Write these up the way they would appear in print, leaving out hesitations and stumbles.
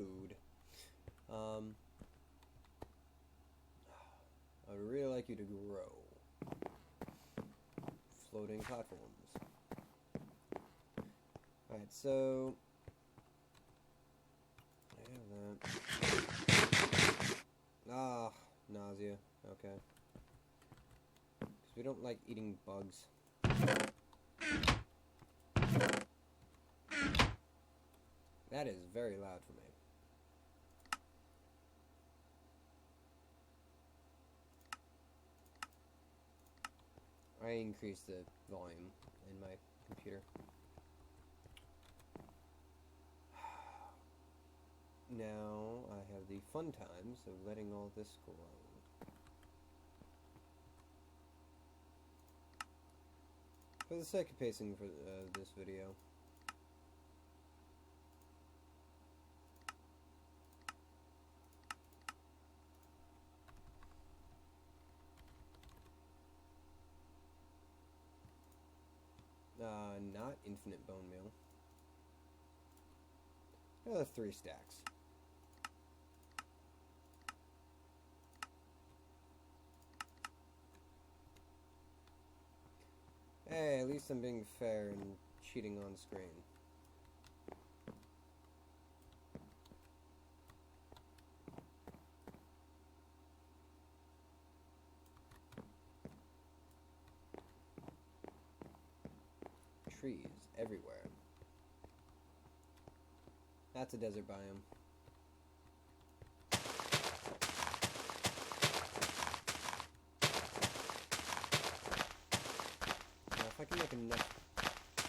food. I would really like you to grow floating platforms. Alright, so I have that. Ah, nausea. Okay. Because we don't like eating bugs. That is very loud for me. I increased the volume in my computer. Now I have the fun times of letting all this grow. For the sake of pacing for this video, not infinite bone meal. 3 stacks. Hey, at least I'm being fair and cheating on screen. Trees everywhere. That's a desert biome. Now, if I can make enough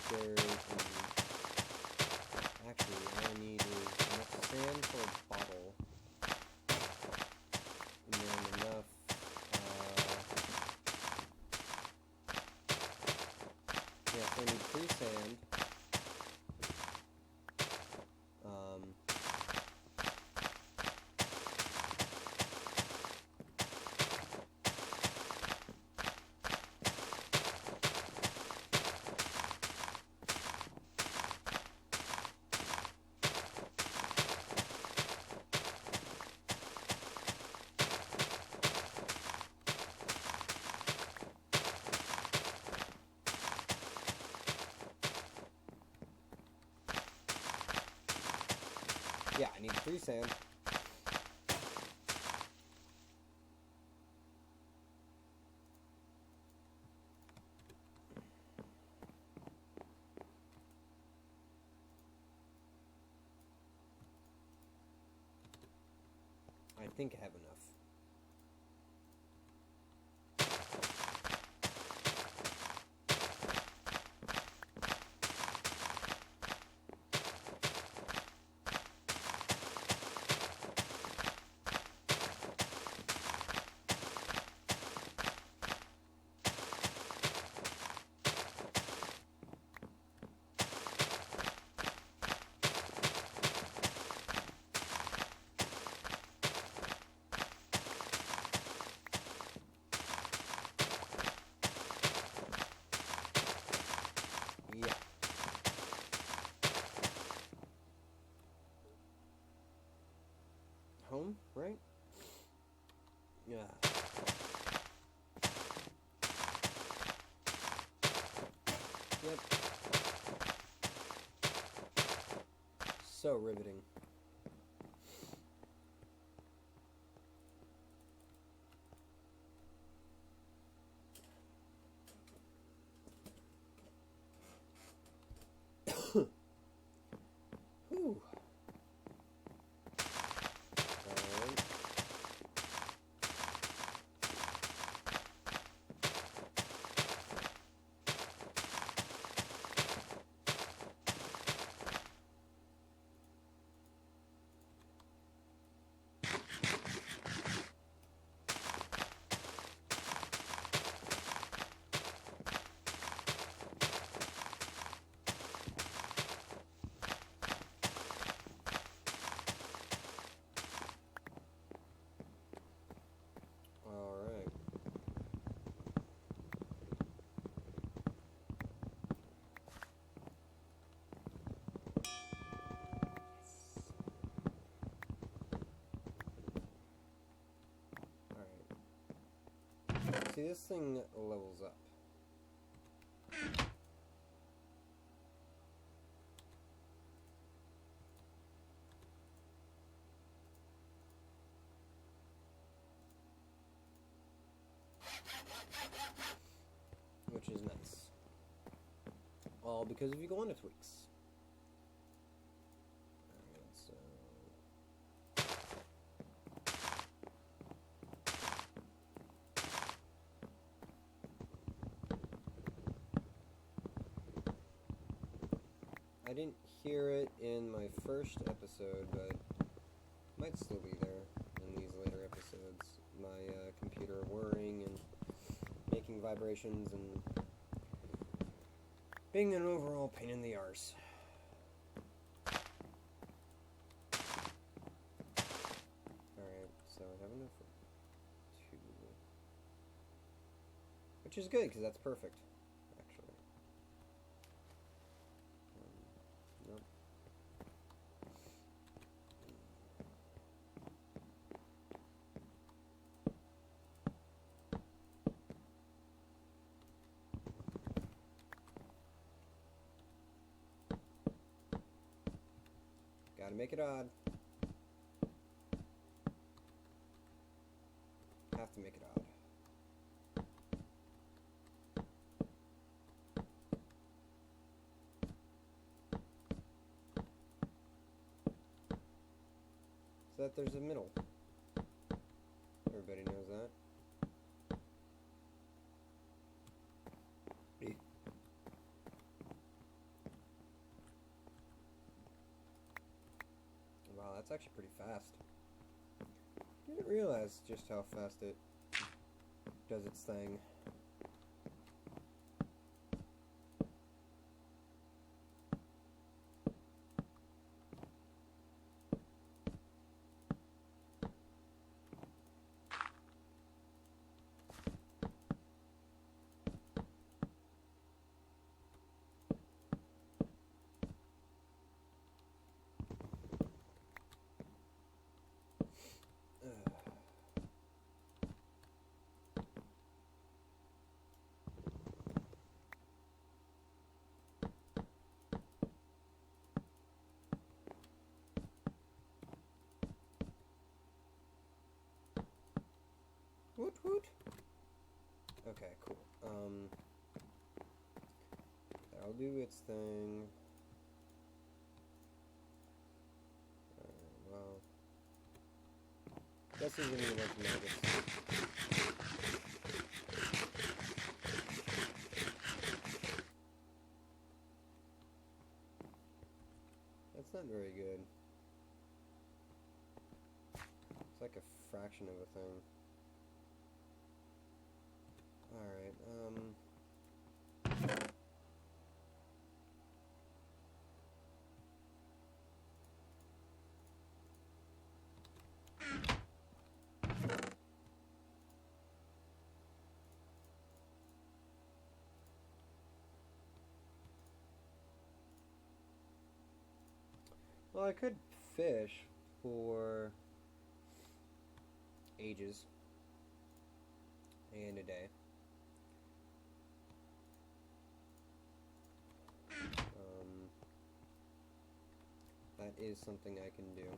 dirt, actually, all I need is enough sand for a bottle, and then enough. Yeah, so I need 3 sand. Yeah, I need 3 sand. I think I have enough. Yeah. Home, right? Yeah. Yep. So riveting. Whew. Alright. see, this thing levels up. Which is nice. All because of iguana tweaks. Alright, so... I didn't hear it in my first episode, but it might still be there in these later episodes. My computer whirring and making vibrations and being an overall pain in the arse. Alright, so I have enough for 2. Which is good, because that's perfect, actually. Nope. Gotta make it odd. Have to make it odd. So that there's a middle. Everybody knows that. Wow, that's actually pretty fast. Didn't realize just how fast it does its thing. Woot woot. Okay, cool. That'll do its thing. Well, guess there's gonna be a bunch of maggots. That's not very good. It's like a fraction of a thing. Alright, well, I could fish for ages and a day. That is something I can do.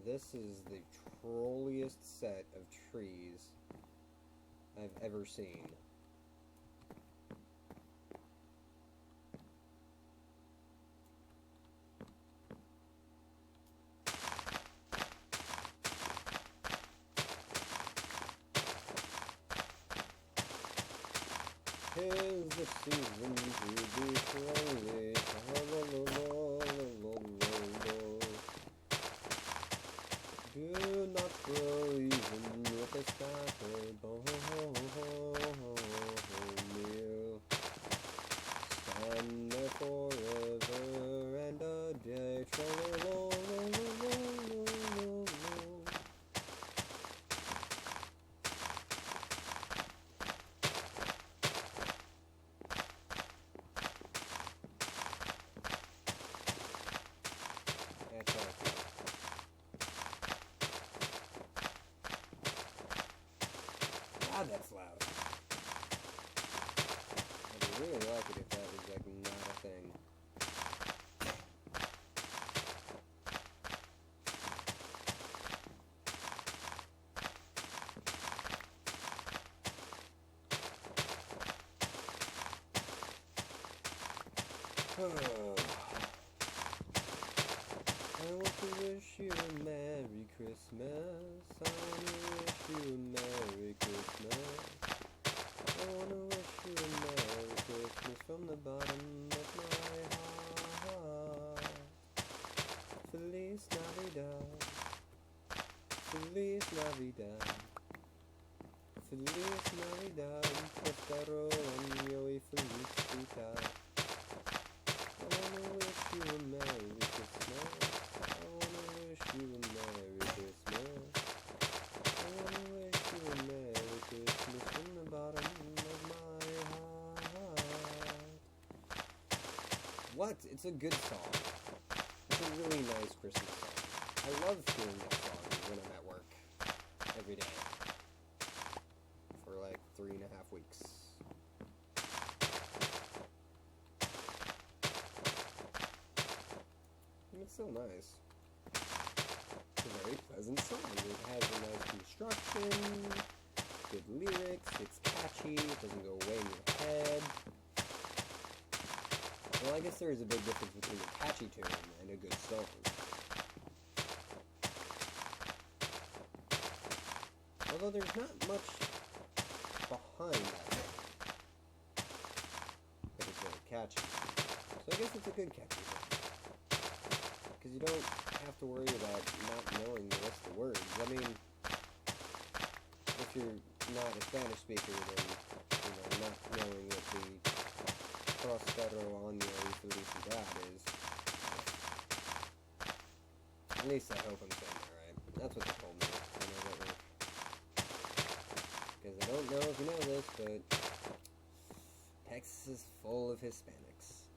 This is the trolliest set of trees I've ever seen. Tis the season to be trolly. Do not grow even with a scattered meal. Stand there forever and a day. God, that's loud. I'd really like it if that was, like, not a thing. Oh. I want to wish you a Merry Christmas. I want to wish you a Merry Christmas. I want to wish you a Merry Christmas from the bottom of my heart. Feliz Navidad. Feliz Navidad. Feliz Navidad. Prospero año y felicidad. I wanna wish you a Merry Christmas. I wanna wish you a Merry Christmas. I wanna wish you a Merry Christmas from the bottom of my heart. What? It's a good song. It's a really nice Christmas song. I love hearing that song when I'm at work. Every day. For like 3.5 weeks. It's so nice. It's a very pleasant song. It has a nice construction, good lyrics, it's catchy, it doesn't go way in your head. Well, I guess there is a big difference between a catchy tune and a good song. Although there's not much behind that song. But it's very catchy. So I guess it's a good catchy song. Because you don't have to worry about not knowing the rest of the words. I mean, if you're not a Spanish speaker, then, not knowing what the Prospero año y felicidad is. At least I hope I'm saying that right. That's what they told me when I was at work. Because I don't know if you know this, but Texas is full of Hispanics.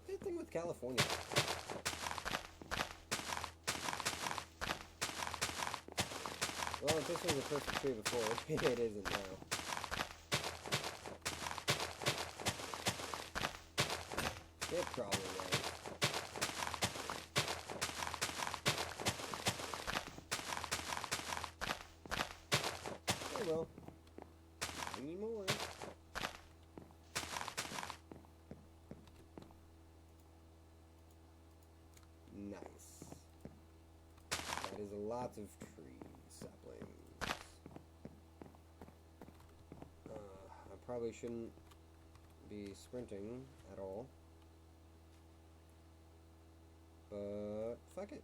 Good thing with California. Well, if this was a perfect tree before, it isn't now. It probably was. Oh well. Any more? Nice. That is a lot of tree saplings. I probably shouldn't be sprinting at all. But fuck it.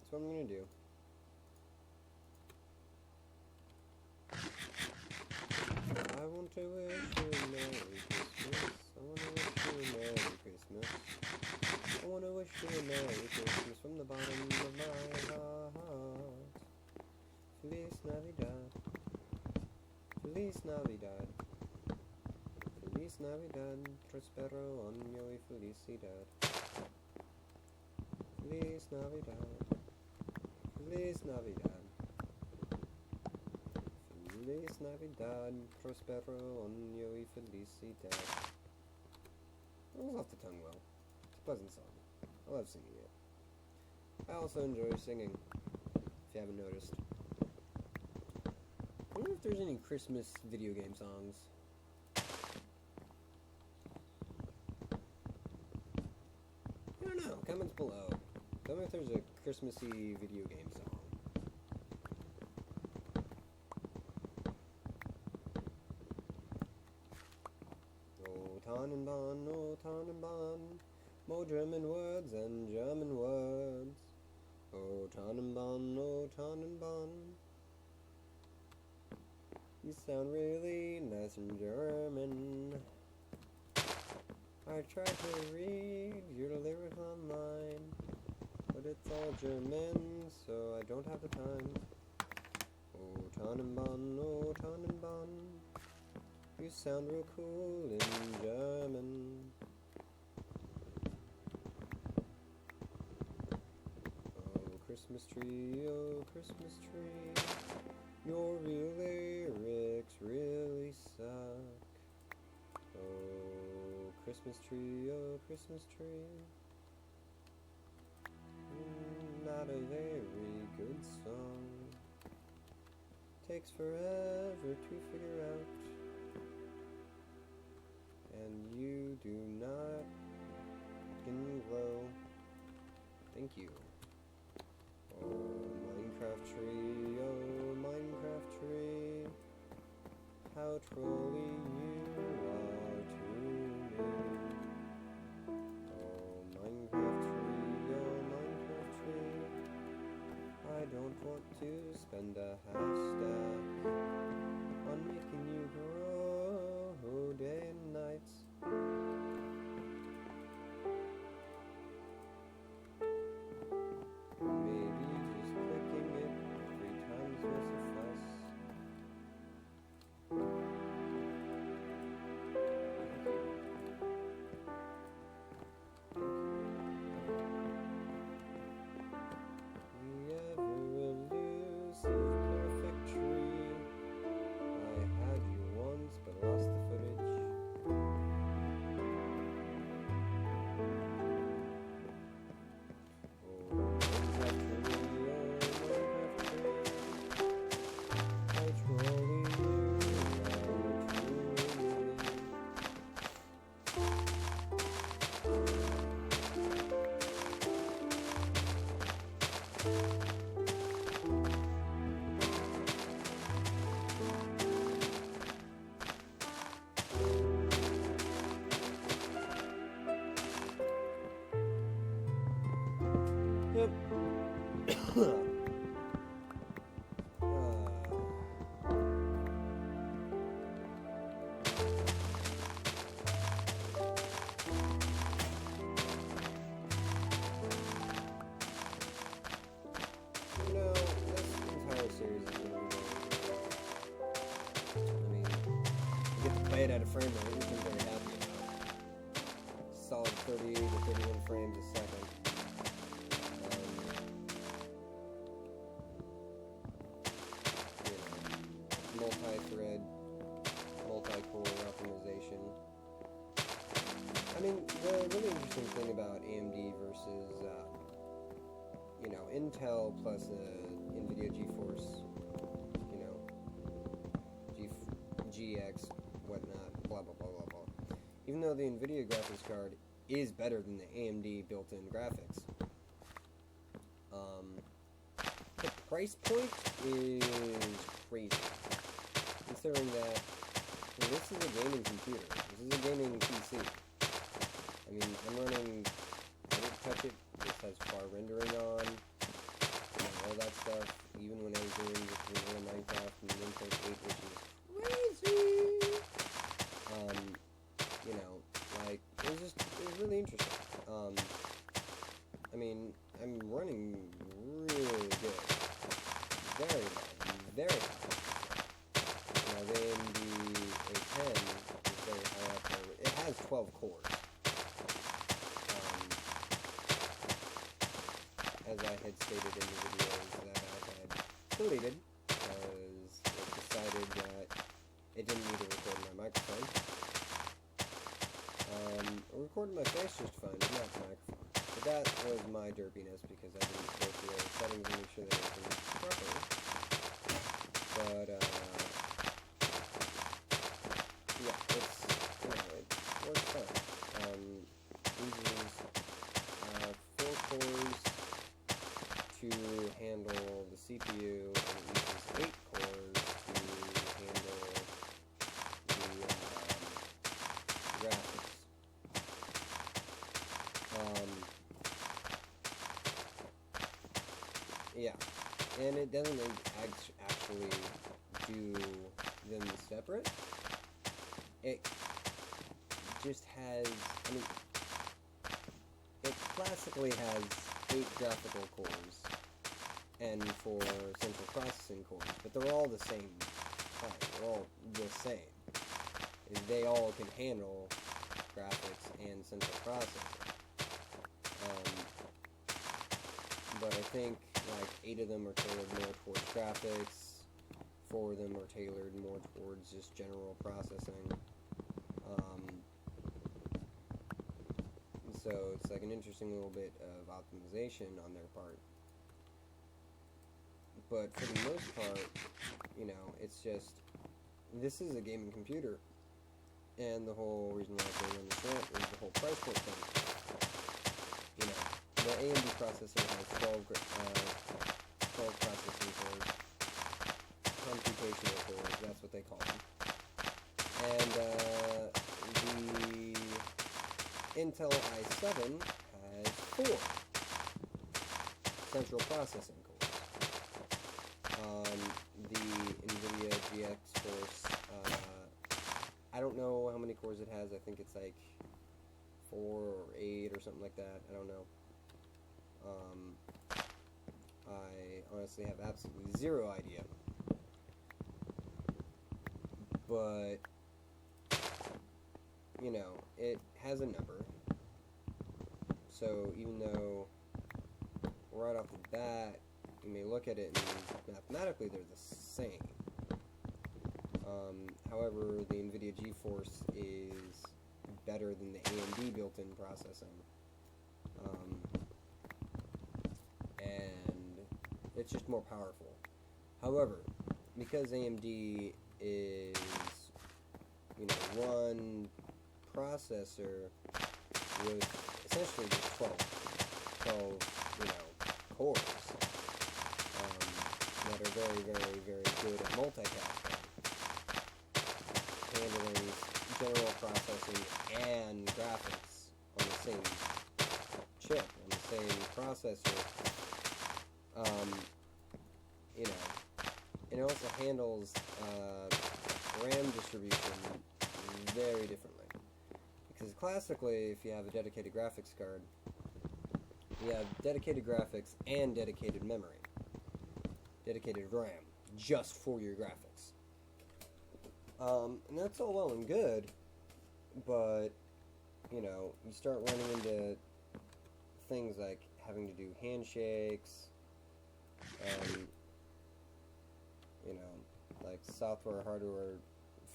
That's what I'm gonna do. I want to wish you a Merry Christmas. I want to wish you a Merry Christmas. I want to wish you a Merry Christmas from the bottom of my heart. Feliz Navidad. Feliz Navidad. Feliz Navidad. Prospero año y felicidad. Feliz Navidad. Feliz Navidad. Feliz Navidad. Prospero año y felicidad. It was off the tongue well. It's a pleasant song. I love singing it. I also enjoy singing, if you haven't noticed. I wonder if there's any Christmas video game songs. I don't know. Comments below. Tell me if there's a Christmassy video game song. Oh Tannenbaum, more German words and German words. Oh Tannenbaum, you sound really nice in German. I tried to read your lyrics online, but it's all German, so I don't have the time. Oh Tannenbaum, you sound real cool in German. Oh, Christmas tree tree, oh Christmas tree, your lyrics really suck. Oh Christmas tree, oh Christmas tree, not a very good song. Takes forever to figure out, and you do not glow. Thank you. Oh Minecraft tree, oh Minecraft tree, how trolly you are to me. Oh Minecraft tree, oh Minecraft tree, I don't want to spend a half stack on making you grow day and nights. Maybe just clicking it 3 times will suffice. The ever-elusive perfect tree. I had you once but lost the footage. Yep. You know, this entire series is going to be going. I mean, you get to play it at a frame rate, which I'm very happy about. Solid 30 to 31 frames a second. Multi-thread, multi-core optimization. I mean, the really interesting thing about AMD versus, Intel plus NVIDIA GeForce, GX, whatnot, blah, blah, blah, blah, blah. Even though the NVIDIA graphics card is better than the AMD built-in graphics, the price point is crazy. Considering that this is a gaming computer, this is a gaming PC. I mean, I'm running, I didn't touch it, this has far rendering on, all that stuff, even when I was doing just vanilla Minecraft and 1.8, which is crazy! It was really interesting. I mean, I'm running really good. Very low, very high. The AMD A10 is very high up there. It has 12 cores. As I had stated in the videos that I had deleted, because it decided that it didn't need to record my microphone. It recorded my face just fine, but not the microphone. But that was my derpiness, because I didn't go through all the settings and make sure that everything was proper. But, yeah, it works fine. Uses 4 cores to handle the CPU, and it uses 8 cores to handle the graphics. Yeah, and it doesn't actually do them separate. It just has, it classically has 8 graphical cores and 4 central processing cores, but they're all the same type. They're all the same. They all can handle graphics and central processing. But I think like 8 of them are tailored more towards graphics, 4 of them are tailored more towards just general processing. So it's like an interesting little bit of optimization on their part. But for the most part, you know, it's just, this is a gaming computer. And the whole reason why I on this rant is the whole price point thing. You know, the AMD processor has 12 processing cores, computational cores, that's what they call them. And the Intel i7 has 4 central processing cores. The NVIDIA GX Force, I don't know how many cores it has. I think it's like 4 or 8 or something like that. I don't know. I honestly have absolutely zero idea. But, you know, it has a number. So even though right off the bat you may look at it and mathematically they're the same. However, the NVIDIA GeForce is better than the AMD built-in processing. And it's just more powerful. However, because AMD is, you know, one processor with essentially just 12 you know, cores that are very, very, very good at multitasking, handling general processing and graphics on the same chip, on the same processor. You know, and it also handles RAM distribution very differently. Because classically, if you have a dedicated graphics card, you have dedicated graphics and dedicated memory. Dedicated RAM, just for your graphics. And that's all well and good, but, you know, you start running into things like having to do handshakes, you know, like software, hardware,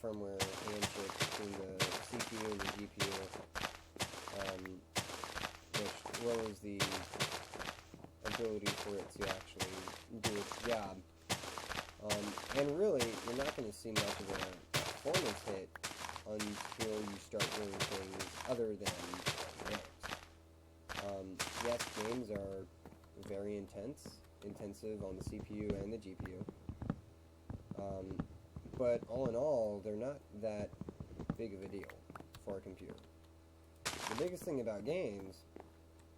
firmware handshakes between the CPU and the GPU, which lowers the ability for it to actually do its job. And really, you're not going to see much of a performance hit until you start doing things other than playing games. Yes, games are very intensive on the CPU and the GPU. But all in all, they're not that big of a deal for a computer. The biggest thing about games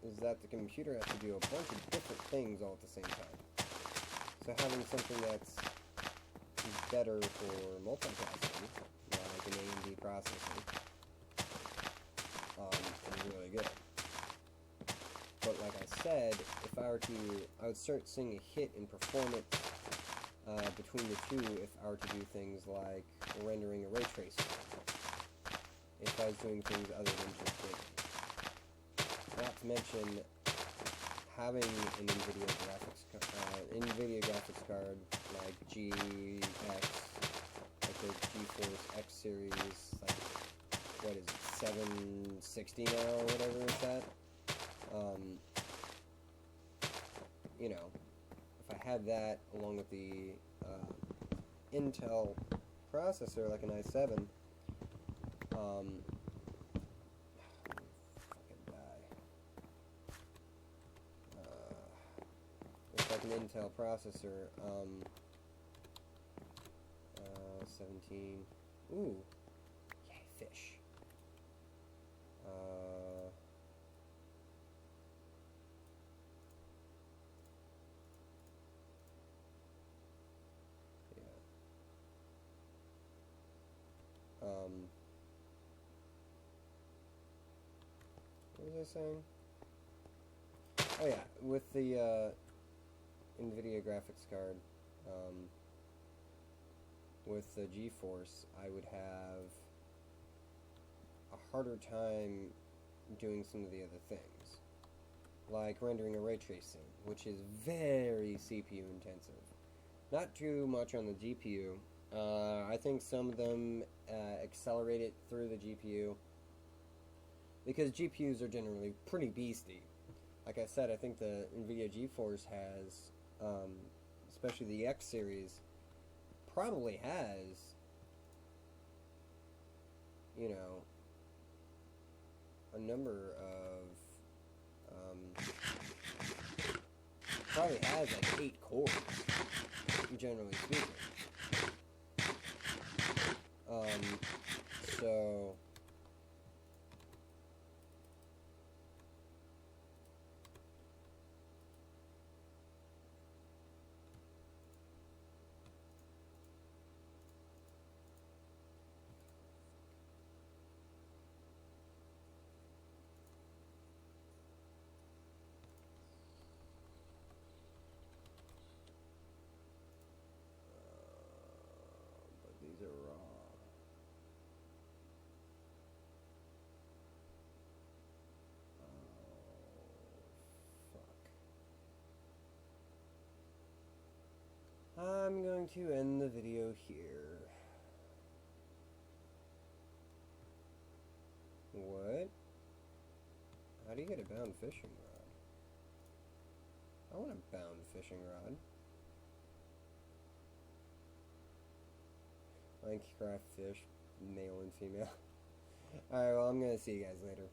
is that the computer has to do a bunch of different things all at the same time. So having something that's better for multitasking, like an AMD processor, is really good. But like I said, if I would start seeing a hit in performance between the two if I were to do things like rendering a ray tracing, if I was doing things other than just gaming. Not to mention having an NVIDIA graphics card like GX, like the GeForce X series, like, what is it, 760 now, or whatever it's at. You know, if I had that along with the Intel processor, like an i7, fucking die. It's like an Intel processor, 17, ooh, yay, fish. What was I saying? Oh yeah, with the NVIDIA graphics card, with the GeForce, I would have a harder time doing some of the other things. like rendering a ray tracing, which is very CPU intensive. Not too much on the GPU. I think some of them accelerate it through the GPU because GPUs are generally pretty beasty. Like I said, I think the NVIDIA GeForce has, especially the X series, probably has, you know, a number of, probably has like 8 cores, generally speaking. So but these are raw. I'm going to end the video here. What? How do you get a bound fishing rod? I want a bound fishing rod. Minecraft fish, male and female. Alright, well, I'm gonna see you guys later.